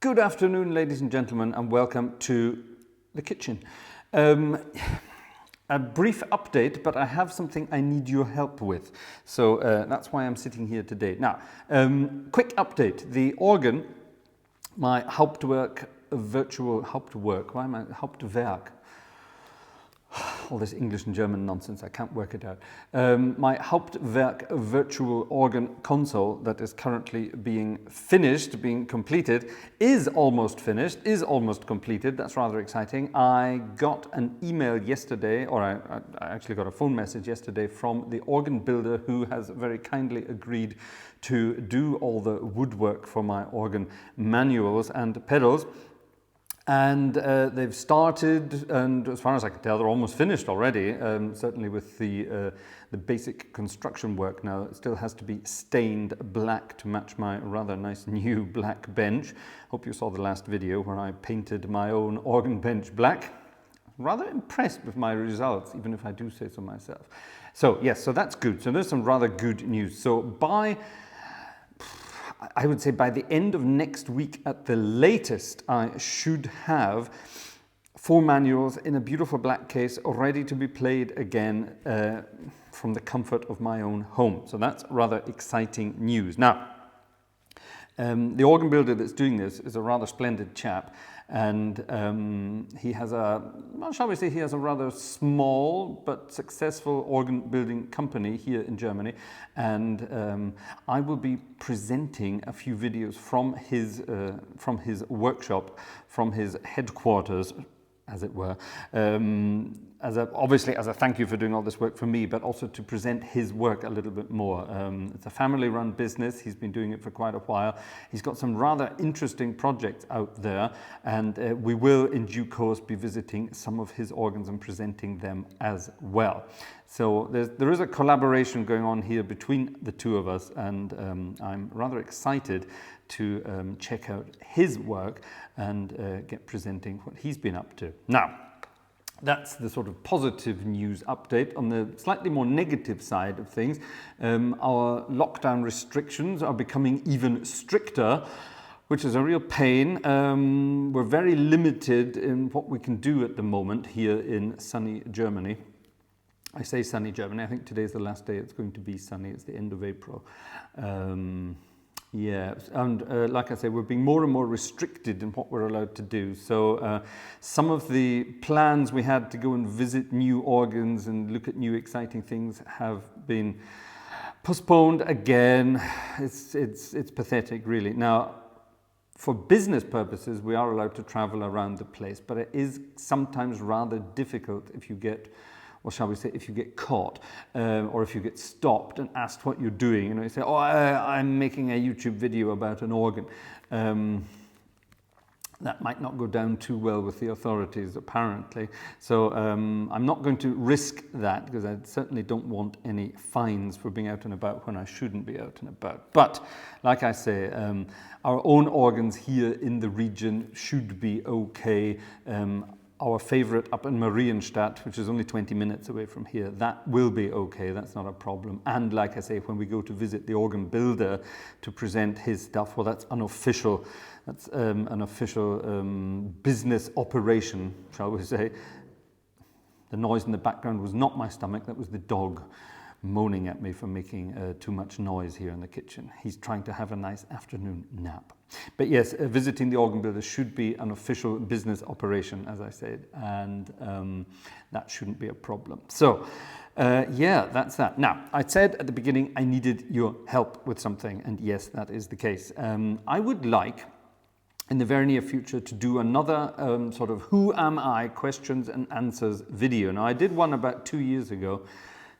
Good afternoon, ladies and gentlemen, and welcome to the kitchen. A brief update, but I have something I need your help with. So that's why I'm sitting here today. Now, quick update. The organ, my Hauptwerk Hauptwerk, all this English and German nonsense, I can't work it out. My Hauptwerk virtual organ console that is currently being completed, is almost finished, is almost completed. That's rather exciting. I got an email yesterday, or I actually got a phone message yesterday from the organ builder who has very kindly agreed to do all the woodwork for my organ manuals and pedals. And they've started, and as far as I can tell, they're almost finished already. Certainly with the basic construction work now, it still has to be stained black to match my rather nice new black bench. Hope you saw the last video where I painted my own organ bench black. Rather impressed with my results, even if I do say so myself. So yes, so that's good. So there's some rather good news. So I would say by the end of next week at the latest, I should have 4 manuals in a beautiful black case ready to be played again from the comfort of my own home. So that's rather exciting news. Now, the organ builder that's doing this is a rather splendid chap, and he has he has a rather small but successful organ building company here in Germany, and I will be presenting a few videos from his workshop, from his headquarters, as it were, obviously as a thank you for doing all this work for me, but also to present his work a little bit more. It's a family-run business. He's been doing it for quite a while. He's got some rather interesting projects out there, and we will, in due course, be visiting some of his organs and presenting them as well. So there is a collaboration going on here between the two of us, and I'm rather excited to check out his work and get presenting what he's been up to. Now, that's the sort of positive news update. On the slightly more negative side of things, our lockdown restrictions are becoming even stricter, which is a real pain. We're very limited in what we can do at the moment here in sunny Germany. I say sunny Germany, I think today's the last day it's going to be sunny. It's the end of April. Yeah, and like I say, we're being more and more restricted in what we're allowed to do. So some of the plans we had to go and visit new organs and look at new exciting things have been postponed again. It's pathetic, really. Now, for business purposes, we are allowed to travel around the place, but it is sometimes rather difficult if you get, or shall we say, if you get caught, or if you get stopped and asked what you're doing. You know, you say, oh, I'm making a YouTube video about an organ. That might not go down too well with the authorities, apparently. So I'm not going to risk that, because I certainly don't want any fines for being out and about when I shouldn't be out and about. But, like I say, our own organs here in the region should be okay. Our favourite up in Marienstadt, which is only 20 minutes away from here, that will be okay, that's not a problem. And like I say, when we go to visit the organ builder to present his stuff, well, that's unofficial. That's an official business operation, shall we say. The noise in the background was not my stomach, that was the dog moaning at me for making too much noise here in the kitchen. He's trying to have a nice afternoon nap. But yes, visiting the organ builder should be an official business operation, as I said, and that shouldn't be a problem. So, yeah, that's that. Now, I said at the beginning I needed your help with something, and yes, that is the case. I would like, in the very near future, to do another sort of who am I questions and answers video. Now, I did one about 2 years ago.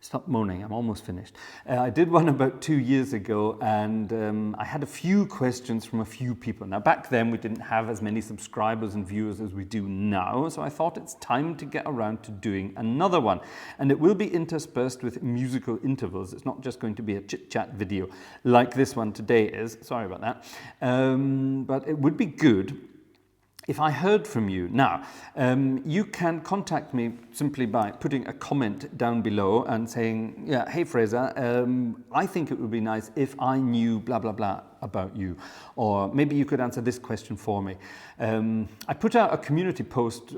Stop moaning, I'm almost finished. I did one about 2 years ago, and I had a few questions from a few people. Now, back then we didn't have as many subscribers and viewers as we do now, so I thought it's time to get around to doing another one. And it will be interspersed with musical intervals. It's not just going to be a chit-chat video like this one today is. Sorry about that. But it would be good if I heard from you. Now, you can contact me simply by putting a comment down below and saying, yeah, hey Fraser, I think it would be nice if I knew blah, blah, blah about you. Or maybe you could answer this question for me. I put out a community post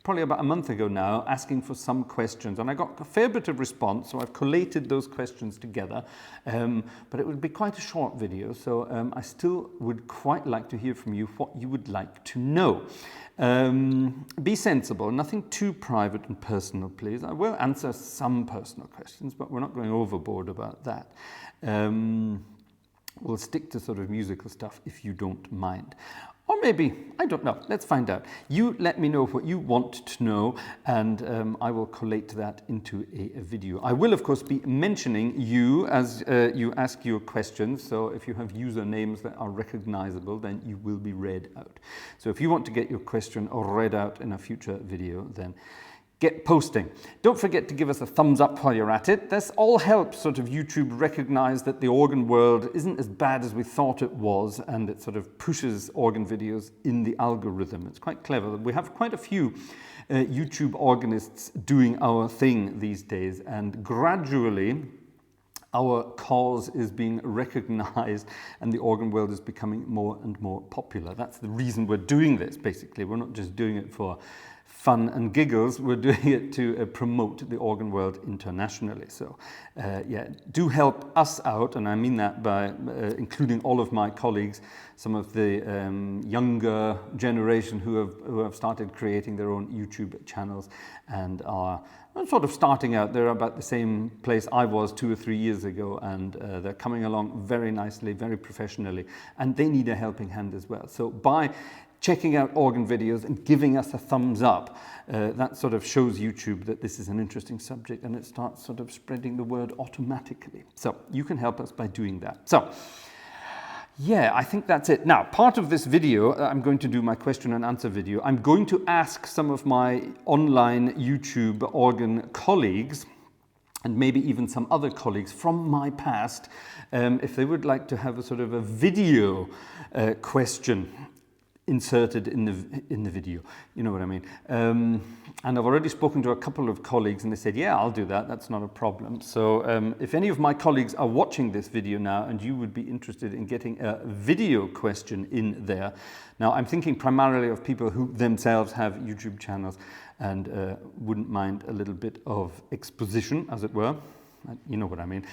probably about a month ago now, asking for some questions, and I got a fair bit of response, so I've collated those questions together, but it would be quite a short video, so I still would quite like to hear from you what you would like to know. Be sensible, nothing too private and personal, please. I will answer some personal questions, but we're not going overboard about that. We'll stick to sort of musical stuff if you don't mind. Or maybe, I don't know, let's find out. You let me know what you want to know, and I will collate that into a video. I will, of course, be mentioning you as you ask your questions, so if you have usernames that are recognizable, then you will be read out. So if you want to get your question read out in a future video, then get posting. Don't forget to give us a thumbs up while you're at it. This all helps sort of YouTube recognize that the organ world isn't as bad as we thought it was, and it sort of pushes organ videos in the algorithm. It's quite clever. We have quite a few YouTube organists doing our thing these days, and gradually our cause is being recognized and the organ world is becoming more and more popular. That's the reason we're doing this, basically. We're not just doing it for fun and giggles, we're doing it to promote the organ world internationally. So yeah, do help us out, and I mean that by including all of my colleagues, some of the younger generation who have started creating their own YouTube channels and are sort of starting out. They're about the same place I was 2 or 3 years ago, and they're coming along very nicely, very professionally, and they need a helping hand as well. So by checking out organ videos and giving us a thumbs up, that sort of shows YouTube that this is an interesting subject, and it starts sort of spreading the word automatically. So you can help us by doing that. So yeah, I think that's it. Now, part of this video, I'm going to do my question and answer video. I'm going to ask some of my online YouTube organ colleagues, and maybe even some other colleagues from my past, if they would like to have a sort of a video question inserted in the video, you know what I mean. And I've already spoken to a couple of colleagues, and they said, yeah, I'll do that, that's not a problem. So if any of my colleagues are watching this video now and you would be interested in getting a video question in there, now I'm thinking primarily of people who themselves have YouTube channels and wouldn't mind a little bit of exposition, as it were, you know what I mean.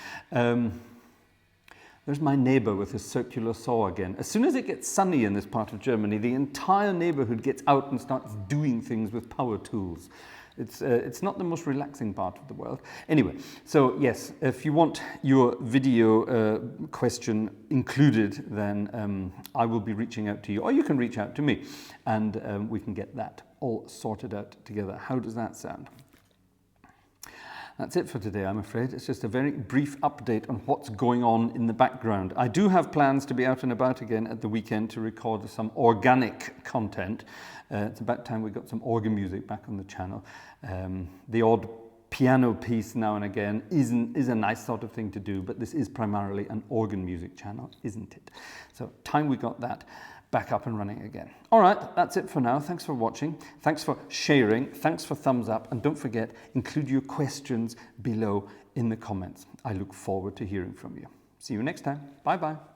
There's my neighbor with his circular saw again. As soon as it gets sunny in this part of Germany, the entire neighborhood gets out and starts doing things with power tools. It's not the most relaxing part of the world. Anyway, so yes, if you want your video question included, then I will be reaching out to you, or you can reach out to me, and we can get that all sorted out together. How does that sound? That's it for today, I'm afraid. It's just a very brief update on what's going on in the background. I do have plans to be out and about again at the weekend to record some organic content. It's about time we got some organ music back on the channel. The odd piano piece now and again is a nice sort of thing to do, but this is primarily an organ music channel, isn't it? So time we got that back up and running again. All right, that's it for now. Thanks for watching. Thanks for sharing. Thanks for thumbs up. And don't forget, include your questions below in the comments. I look forward to hearing from you. See you next time. Bye-bye.